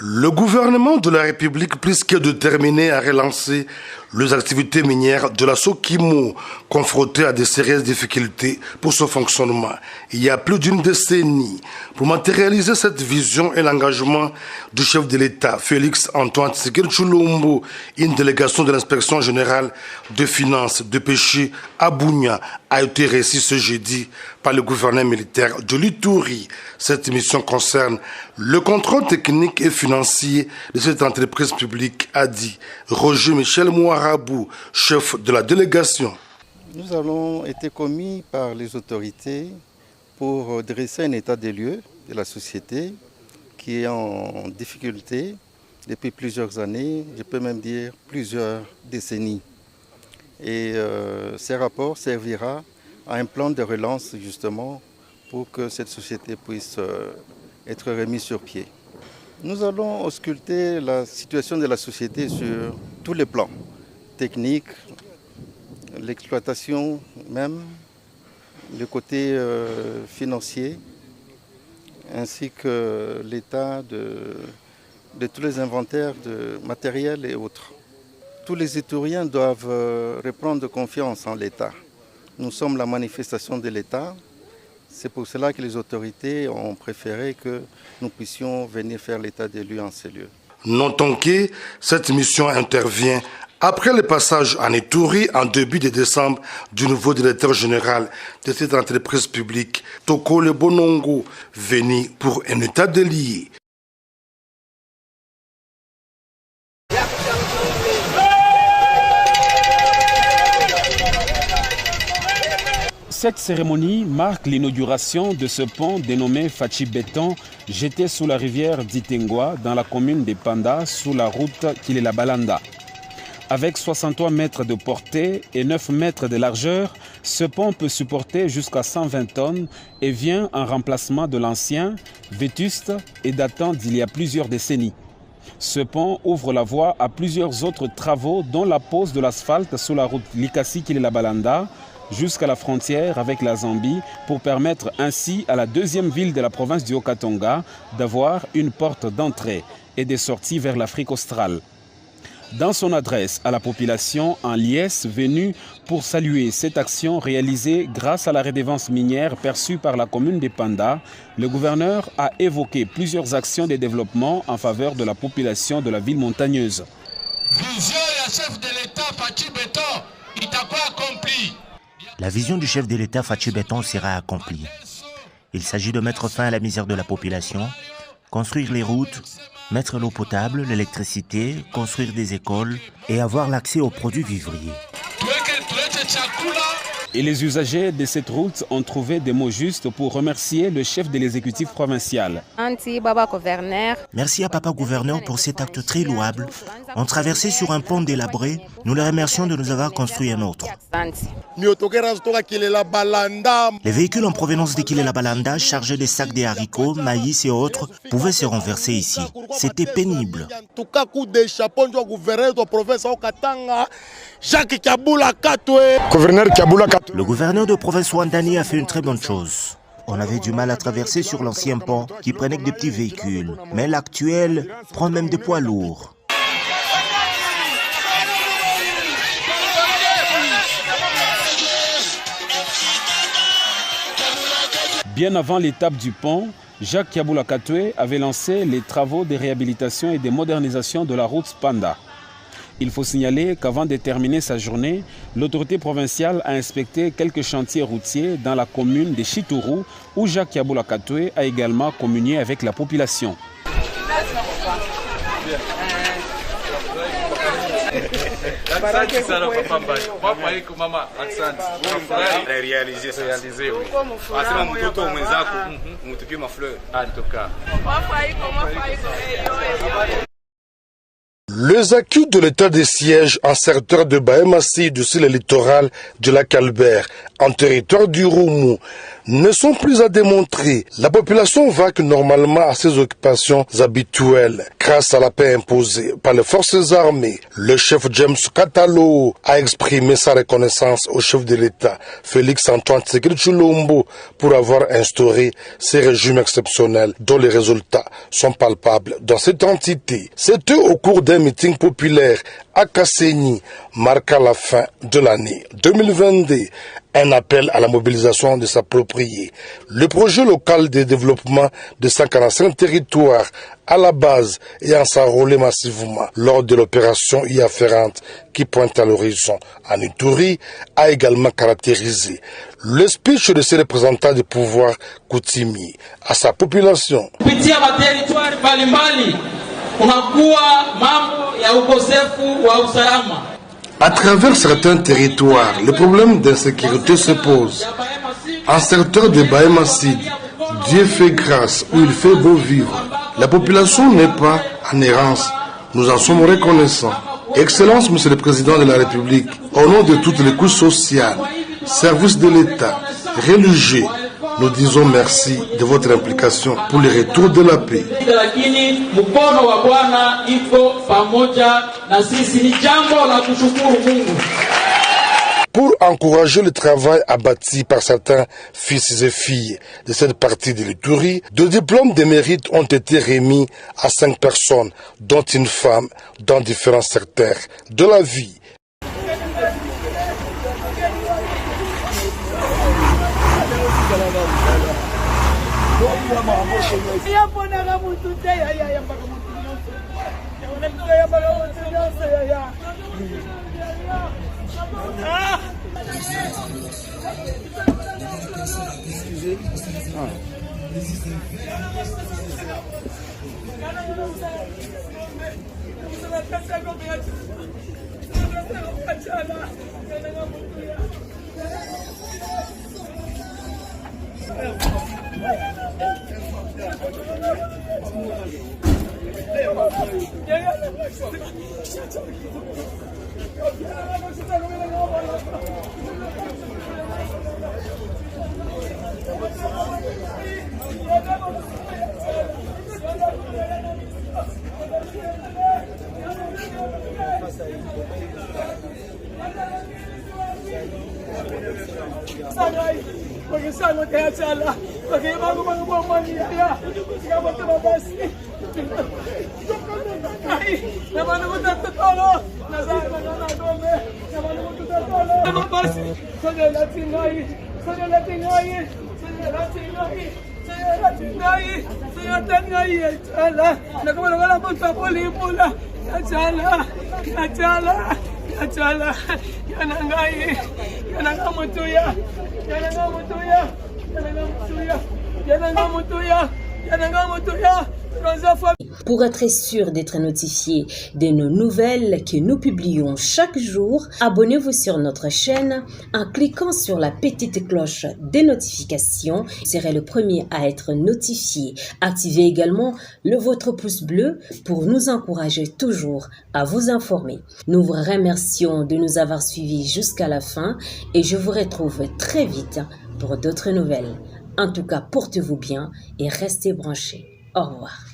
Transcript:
Le gouvernement de la République, plus que déterminé à relancer les activités minières de la Sokimo, confrontées à de sérieuses difficultés pour son fonctionnement. Il y a plus d'une décennie, pour matérialiser cette vision et l'engagement du chef de l'État, Félix Antoine Tshisekedi Tshilombo, une délégation de l'inspection générale des finances de pêche à Bunia a été reçue ce jeudi par le gouverneur militaire de l'Ituri. Cette mission concerne le contrôle technique et financier de cette entreprise publique, a dit Roger Michel Mouarabou, chef de la délégation. Nous avons été commis par les autorités pour dresser un état des lieux de la société qui est en difficulté depuis plusieurs années, je peux même dire plusieurs décennies. Et ces rapports servira à un plan de relance justement pour que cette société puisse être remise sur pied. Nous allons ausculter la situation de la société sur tous les plans, techniques, l'exploitation même, le côté financier, ainsi que l'état de tous les inventaires de matériel et autres. Tous les Ituriens doivent reprendre confiance en l'État. Nous sommes la manifestation de l'État. C'est pour cela que les autorités ont préféré que nous puissions venir faire l'état des lieux en ces lieux. Notons que cette mission intervient après le passage en Ituri en début de décembre du nouveau directeur général de cette entreprise publique, Tokole Bonongo, venu pour un état des lieux. Cette cérémonie marque l'inauguration de ce pont dénommé Fachi Béton, jeté sous la rivière d'Itengwa dans la commune de Panda, sous la route Kilela-Balanda. Avec 63 mètres de portée et 9 mètres de largeur, ce pont peut supporter jusqu'à 120 tonnes et vient en remplacement de l'ancien, vétuste et datant d'il y a plusieurs décennies. Ce pont ouvre la voie à plusieurs autres travaux, dont la pose de l'asphalte sous la route Likasi-Kilela-Balanda, jusqu'à la frontière avec la Zambie pour permettre ainsi à la deuxième ville de la province du Haut-Katanga d'avoir une porte d'entrée et de sortie vers l'Afrique australe. Dans son adresse à la population en liesse venue pour saluer cette action réalisée grâce à la redevance minière perçue par la commune de Panda, le gouverneur a évoqué plusieurs actions de développement en faveur de la population de la ville montagneuse. La vision du chef de l'État Fachi Béton sera accomplie. Il s'agit de mettre fin à la misère de la population, construire les routes, mettre l'eau potable, l'électricité, construire des écoles et avoir l'accès aux produits vivriers. Et les usagers de cette route ont trouvé des mots justes pour remercier le chef de l'exécutif provincial. Merci à Papa Gouverneur pour cet acte très louable. On traversait sur un pont délabré. Nous le remercions de nous avoir construit un autre. Les véhicules en provenance de Kilela-Balanda, chargés de sacs de haricots, maïs et autres, pouvaient se renverser ici. C'était pénible. Le gouverneur de province Ouandani a fait une très bonne chose. On avait du mal à traverser sur l'ancien pont qui prenait que des petits véhicules. Mais l'actuel prend même des poids lourds. Bien avant l'étape du pont, Jacques Kaboula Katwe avait lancé les travaux de réhabilitation et de modernisation de la route Panda. Il faut signaler qu'avant de terminer sa journée, l'autorité provinciale a inspecté quelques chantiers routiers dans la commune de Chitourou, où Jacques Kaboula Katwe a également communié avec la population. Les acquis de l'état de siège en secteur de Baémassi du sud littoral de la Calbert, en territoire du Roumou, ne sont plus à démontrer. La population vaque normalement à ses occupations habituelles grâce à la paix imposée par les forces armées. Le chef James Katalo a exprimé sa reconnaissance au chef de l'État, Félix Antoine Tshisekedi Tshilombo, pour avoir instauré ces régimes exceptionnels dont les résultats sont palpables dans cette entité. C'était au cours d'un meeting populaire à Kasseni, marquant la fin de l'année 2022. Un appel à la mobilisation de s'approprier le projet local de développement de 145 territoires à la base et en s'enrôler massivement lors de l'opération y afférente qui pointe à l'horizon en Ituri a également caractérisé le speech de ses représentants du pouvoir coutumier à sa population. À travers certains territoires, le problème d'insécurité se pose. En secteur de Baïmassid, Dieu fait grâce où il fait beau vivre. La population n'est pas en errance. Nous en sommes reconnaissants. Excellence, Monsieur le Président de la République, au nom de toutes les couches sociales, services de l'État, religieux, nous disons merci de votre implication pour le retour de la paix. Pour encourager le travail abattu par certains fils et filles de cette partie de l'Ituri, deux diplômes de mérite ont été remis à 5 personnes, dont une femme, dans différents secteurs de la vie. Pour être sûr d'être notifié de nos nouvelles que nous publions chaque jour, abonnez-vous sur notre chaîne en cliquant sur la petite cloche des notifications. Vous serez le premier à être notifié. Activez également votre pouce bleu pour nous encourager toujours à vous informer. Nous vous remercions de nous avoir suivis jusqu'à la fin et je vous retrouve très vite pour d'autres nouvelles. En tout cas, portez-vous bien et restez branchés. Au revoir.